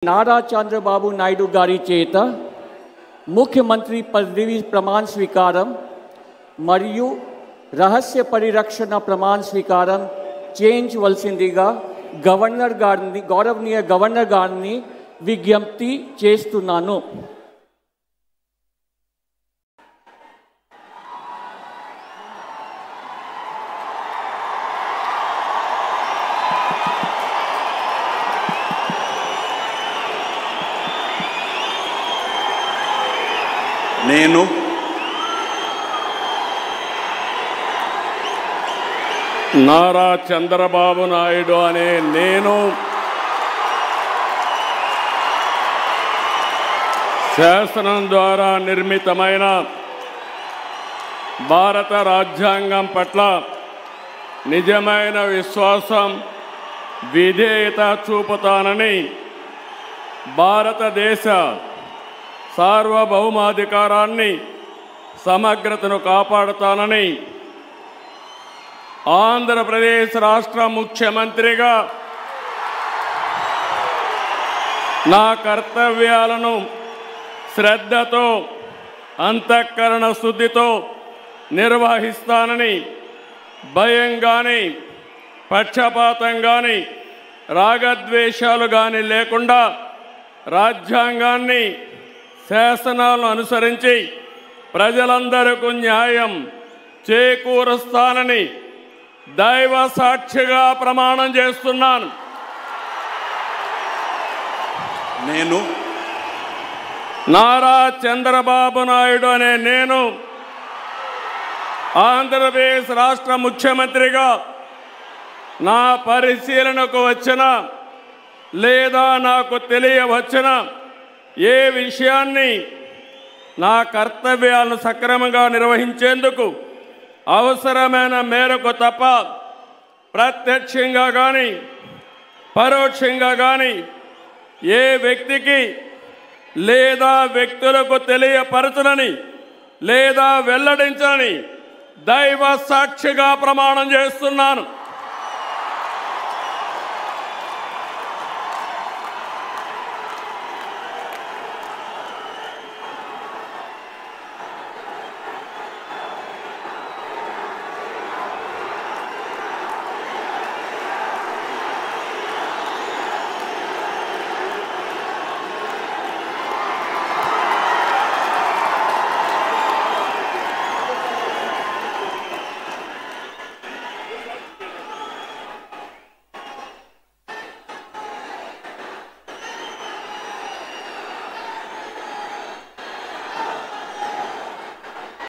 నారా చంద్రబాబు నాయుడు గారి చేత ముఖ్యమంత్రి పదవి ప్రమాణ స్వీకారం మరియు రహస్య పరిరక్షణ ప్రమాణ స్వీకారం చేయించవలసిందిగా గౌరవనీయ గవర్నర్ గారిని విజ్ఞప్తి చేస్తున్నాను. నేను నారా చంద్రబాబు నాయుడు అనే నేను శాసనం ద్వారా నిర్మితమైన భారత రాజ్యాంగం పట్ల నిజమైన విశ్వాసం విధేయత చూపుతానని భారతదేశ సార్వభౌమాధికారాన్ని సమగ్రతను కాపాడుతానని ఆంధ్రప్రదేశ్ రాష్ట్ర ముఖ్యమంత్రిగా నా కర్తవ్యాలను శ్రద్ధతో అంతఃకరణ శుద్ధితో నిర్వహిస్తానని భయం కానీ పక్షపాతం కానీ రాగద్వేషాలు కానీ లేకుండా రాజ్యాంగాన్ని శాసనాలను అనుసరించి ప్రజలందరికీ న్యాయం చేకూరుస్తానని దైవ సాక్షిగా ప్రమాణం చేస్తున్నాను. నేను నారా చంద్రబాబు నాయుడు అనే నేను ఆంధ్రప్రదేశ్ రాష్ట్ర ముఖ్యమంత్రిగా నా పరిశీలనకు వచ్చిన లేదా నాకు తెలియవచ్చిన ఏ విషయాన్ని నా కర్తవ్యాలను సక్రమంగా నిర్వహించేందుకు అవసరమైన మేరకు తప్ప ప్రత్యక్షంగా కానీ పరోక్షంగా కానీ ఏ వ్యక్తికి లేదా వ్యక్తులకు తెలియపరచనని లేదా వెల్లడించని దైవ సాక్షిగా ప్రమాణం చేస్తున్నాను.